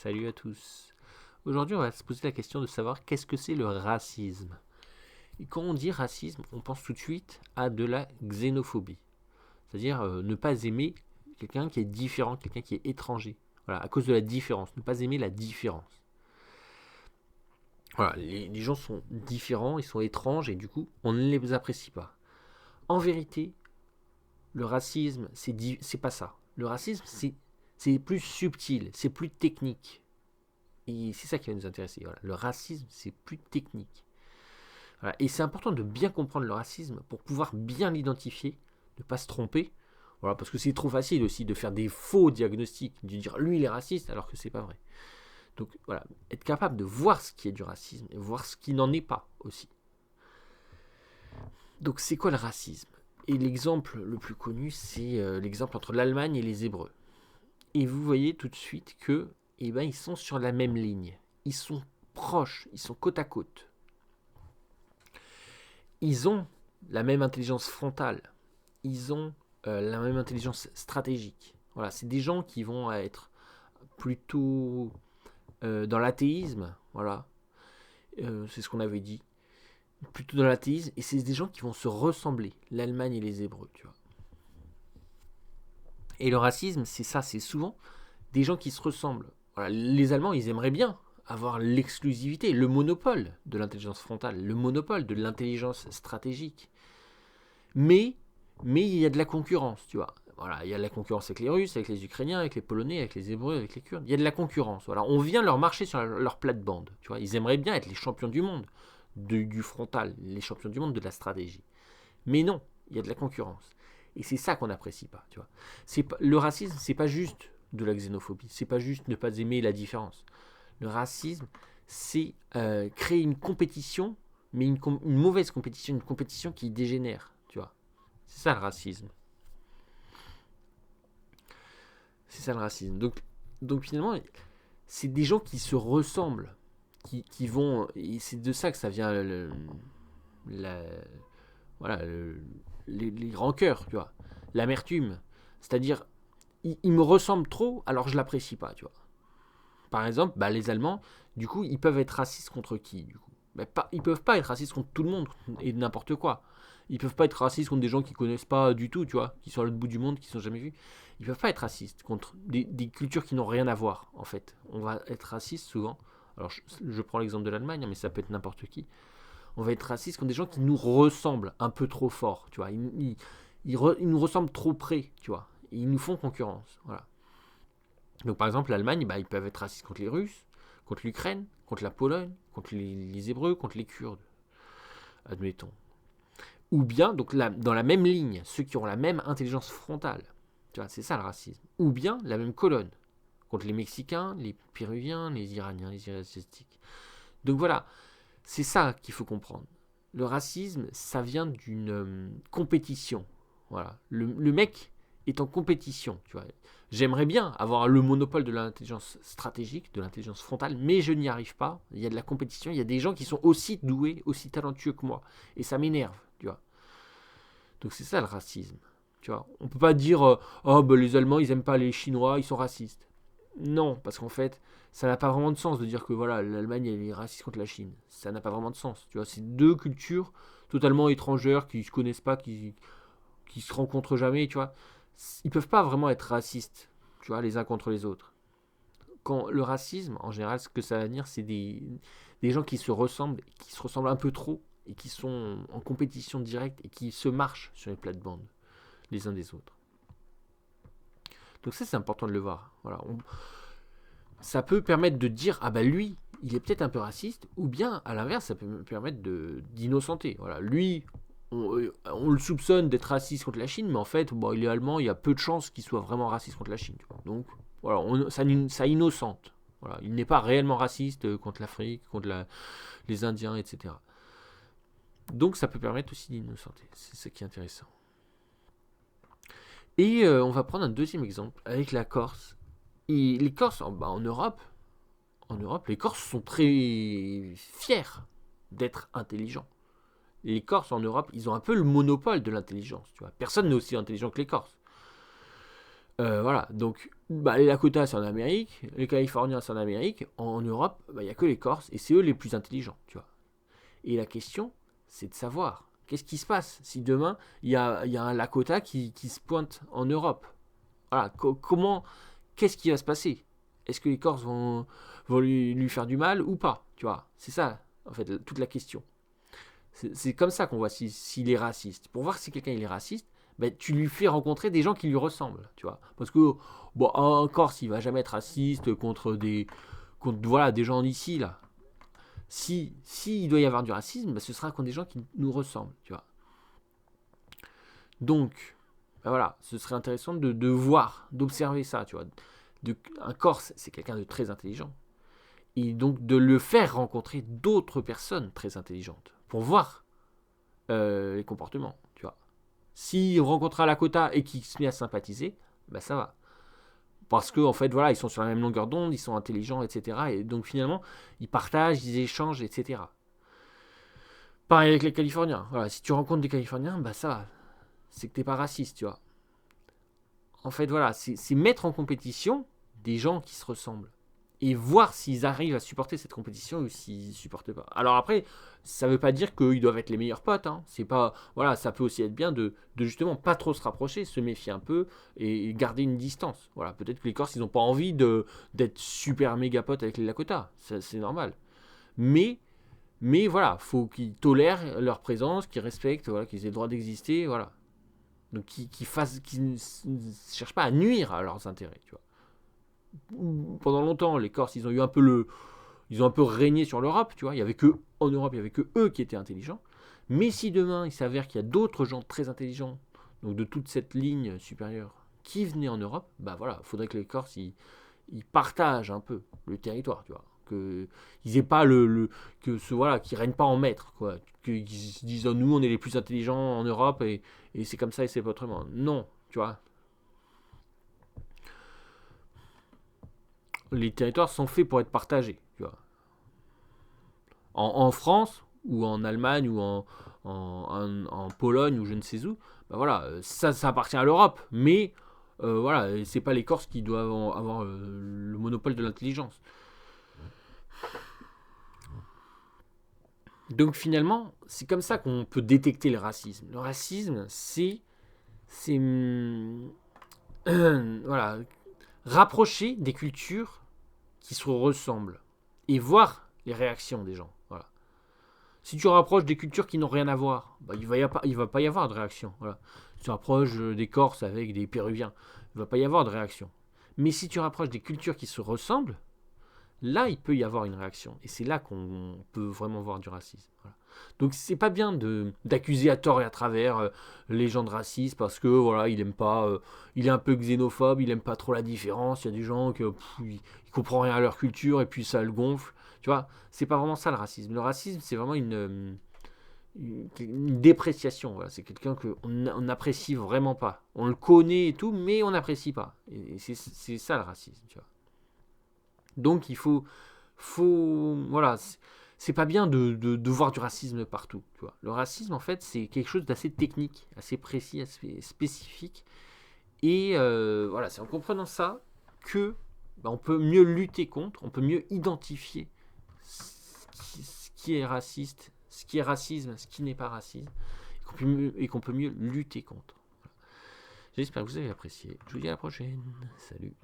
Salut à tous. Aujourd'hui, on va se poser la question de savoir qu'est-ce que c'est le racisme. Et quand on dit racisme, on pense tout de suite à de la xénophobie. C'est-à-dire ne pas aimer quelqu'un qui est différent, quelqu'un qui est étranger. Voilà, à cause de la différence, ne pas aimer la différence. Voilà, les gens sont différents, ils sont étranges et du coup, on ne les apprécie pas. En vérité, le racisme, c'est pas ça. Le racisme, c'est plus subtil, c'est plus technique. Et c'est ça qui va nous intéresser. Voilà. Le racisme, c'est plus technique. Voilà. Et c'est important de bien comprendre le racisme pour pouvoir bien l'identifier, ne pas se tromper. Voilà, parce que c'est trop facile aussi de faire des faux diagnostics, de dire lui il est raciste alors que c'est pas vrai. Donc voilà, être capable de voir ce qui est du racisme et voir ce qui n'en est pas aussi. Donc c'est quoi le racisme? Et l'exemple le plus connu, c'est l'exemple entre l'Allemagne et les Hébreux. Et vous voyez tout de suite que, ils sont sur la même ligne. Ils sont proches, ils sont côte à côte. Ils ont la même intelligence frontale. Ils ont la même intelligence stratégique. Voilà, c'est des gens qui vont être plutôt dans l'athéisme. Voilà, c'est ce qu'on avait dit. Plutôt dans l'athéisme. Et c'est des gens qui vont se ressembler. L'Allemagne et les Hébreux, tu vois. Et le racisme, c'est ça, c'est souvent des gens qui se ressemblent. Voilà, les Allemands, ils aimeraient bien avoir l'exclusivité, le monopole de l'intelligence frontale, le monopole de l'intelligence stratégique. Mais il y a de la concurrence, tu vois. Voilà, il y a de la concurrence avec les Russes, avec les Ukrainiens, avec les Polonais, avec les Hébreux, avec les Kurdes. Il y a de la concurrence. Voilà, on vient leur marcher sur leur plate-bande. Tu vois, ils aimeraient bien être les champions du monde du frontal, les champions du monde de la stratégie. Mais non, il y a de la concurrence. Et c'est ça qu'on n'apprécie pas, tu vois. Le racisme, c'est pas juste de la xénophobie. C'est pas juste ne pas aimer la différence. Le racisme, c'est créer une compétition, mais une mauvaise compétition, une compétition qui dégénère, tu vois. C'est ça le racisme. C'est ça le racisme. Donc finalement, c'est des gens qui se ressemblent, qui vont. Et c'est de ça que ça vient la, voilà, les rancœurs, tu vois. L'amertume. C'est-à-dire, il me ressemble trop, alors je l'apprécie pas, tu vois. Par exemple, les Allemands, du coup, ils peuvent être racistes contre qui, du coup? Ils peuvent pas être racistes contre tout le monde et n'importe quoi. Ils peuvent pas être racistes contre des gens qu'ils connaissent pas du tout, tu vois, qui sont à l'autre bout du monde, qui sont jamais vus. Ils peuvent pas être racistes contre des cultures qui n'ont rien à voir, en fait. On va être raciste souvent. Alors, je prends l'exemple de l'Allemagne, mais ça peut être n'importe qui. On va être raciste contre des gens qui nous ressemblent un peu trop fort, tu vois. Ils nous ressemblent trop près, tu vois. Et ils nous font concurrence, voilà. Donc par exemple, l'Allemagne, ils peuvent être racistes contre les Russes, contre l'Ukraine, contre la Pologne, contre les Hébreux, contre les Kurdes, admettons. Ou bien, donc dans la même ligne, ceux qui ont la même intelligence frontale. Tu vois, c'est ça le racisme. Ou bien la même colonne, contre les Mexicains, les Péruviens, les Iraniens, les Asiatiques. Donc voilà, c'est ça qu'il faut comprendre. Le racisme, ça vient d'une compétition. Voilà. Le mec est en compétition, tu vois. J'aimerais bien avoir le monopole de l'intelligence stratégique, de l'intelligence frontale, mais je n'y arrive pas. Il y a de la compétition, il y a des gens qui sont aussi doués, aussi talentueux que moi. Et ça m'énerve, tu vois. Donc c'est ça le racisme. Tu vois. On peut pas dire les Allemands, ils aiment pas les Chinois, ils sont racistes. Non, parce qu'en fait, ça n'a pas vraiment de sens de dire que voilà, l'Allemagne elle est raciste contre la Chine. Ça n'a pas vraiment de sens. Tu vois, c'est deux cultures totalement étrangères qui se connaissent pas, qui se rencontrent jamais, tu vois. Ils peuvent pas vraiment être racistes, tu vois, les uns contre les autres. Quand le racisme, en général, ce que ça va dire, c'est des gens qui se ressemblent, qui se ressemblent un peu trop et qui sont en compétition directe et qui se marchent sur les plates-bandes les uns des autres. Donc ça, c'est important de le voir. Voilà, ça peut permettre de dire lui, il est peut-être un peu raciste, ou bien à l'inverse, ça peut me permettre d'innocenter. Voilà, lui, on le soupçonne d'être raciste contre la Chine, mais en fait, il est allemand, il y a peu de chances qu'il soit vraiment raciste contre la Chine. Tu vois. Donc, voilà, ça innocente. Voilà, il n'est pas réellement raciste contre l'Afrique, contre les Indiens, etc. Donc, ça peut permettre aussi d'innocenter. C'est ce qui est intéressant. Et on va prendre un deuxième exemple avec la Corse. Et les Corses, en Europe, les Corses sont très fiers d'être intelligents. Les Corses en Europe, ils ont un peu le monopole de l'intelligence. Tu vois. Personne n'est aussi intelligent que les Corses. Voilà, donc les Lakota c'est en Amérique, les Californiens c'est en Amérique, en Europe, il n'y a que les Corses, et c'est eux les plus intelligents, tu vois. Et la question, c'est de savoir, qu'est-ce qui se passe si demain, il y a un Lakota qui se pointe en Europe. Voilà, qu'est-ce qui va se passer? Est-ce que les Corses vont lui faire du mal ou pas? Tu vois, c'est ça, en fait, toute la question. C'est comme ça qu'on voit s'il est raciste. Pour voir si quelqu'un il est raciste, tu lui fais rencontrer des gens qui lui ressemblent, tu vois. Parce que, bon, un Corse, il va jamais être raciste contre voilà, des gens d'ici, là. Si il doit y avoir du racisme, ce sera contre des gens qui nous ressemblent, tu vois. Donc, voilà, ce serait intéressant de voir, d'observer ça, tu vois. Un Corse, c'est quelqu'un de très intelligent. Et donc de le faire rencontrer d'autres personnes très intelligentes pour voir les comportements, tu vois. S'il rencontre un Lakota et qu'il se met à sympathiser, ça va. Parce que en fait, voilà, ils sont sur la même longueur d'onde, ils sont intelligents, etc. Et donc finalement, ils partagent, ils échangent, etc. Pareil avec les Californiens. Voilà, si tu rencontres des Californiens, ça va. C'est que t'es pas raciste, tu vois. En fait, voilà, c'est mettre en compétition des gens qui se ressemblent. Et voir s'ils arrivent à supporter cette compétition ou s'ils ne supportent pas. Alors après, ça ne veut pas dire qu'ils doivent être les meilleurs potes. Hein. C'est pas, voilà, ça peut aussi être bien de justement pas trop se rapprocher, se méfier un peu et garder une distance. Voilà, peut-être que les Corses, ils n'ont pas envie d'être super méga potes avec les Lakota. C'est normal. Mais, mais voilà, faut qu'ils tolèrent leur présence, qu'ils respectent, voilà, qu'ils aient le droit d'exister, voilà. Donc qu'ils ne cherchent pas à nuire à leurs intérêts, tu vois. Pendant longtemps, les Corses, ils ont un peu régné sur l'Europe, tu vois. Il y avait que en Europe, il y avait que eux qui étaient intelligents. Mais si demain il s'avère qu'il y a d'autres gens très intelligents, donc de toute cette ligne supérieure, qui venaient en Europe, voilà, il faudrait que les Corses ils partagent un peu le territoire, tu vois. Que ils aient pas voilà, qu'ils règnent pas en maître, quoi. Qu'ils se disent oh, nous on est les plus intelligents en Europe et c'est comme ça et c'est pas autrement. Non, tu vois. Les territoires sont faits pour être partagés, tu vois. En France ou en Allemagne ou en Pologne ou je ne sais où, voilà, ça appartient à l'Europe, mais voilà, c'est pas les Corses qui doivent avoir le monopole de l'intelligence. Donc finalement, c'est comme ça qu'on peut détecter le racisme. Le racisme, c'est voilà, rapprocher des cultures qui se ressemblent et voir les réactions des gens. Voilà. Si tu rapproches des cultures qui n'ont rien à voir, il va pas y avoir de réaction. Voilà. Si tu rapproches des Corses avec des Péruviens, il va pas y avoir de réaction. Mais si tu rapproches des cultures qui se ressemblent, là, il peut y avoir une réaction. Et c'est là qu'on peut vraiment voir du racisme. Voilà. Donc c'est pas bien d'accuser à tort et à travers les gens de racisme parce que voilà, il aime pas, il est un peu xénophobe, il aime pas trop la différence. Il y a des gens qui il comprend rien à leur culture et puis ça le gonfle. Tu vois, c'est pas vraiment ça le racisme. Le racisme, c'est vraiment une dépréciation. Voilà. C'est quelqu'un qu'on n'apprécie vraiment pas. On le connaît et tout, mais on n'apprécie pas. Et c'est ça le racisme. Tu vois. Donc il faut voilà, c'est pas bien de voir du racisme partout. Tu vois. Le racisme, en fait, c'est quelque chose d'assez technique, assez précis, assez spécifique. Et voilà, c'est en comprenant ça que on peut mieux lutter contre, on peut mieux identifier ce qui est raciste, ce qui est racisme, ce qui n'est pas racisme, et qu'on peut mieux lutter contre. Voilà. J'espère que vous avez apprécié. Je vous dis à la prochaine. Salut.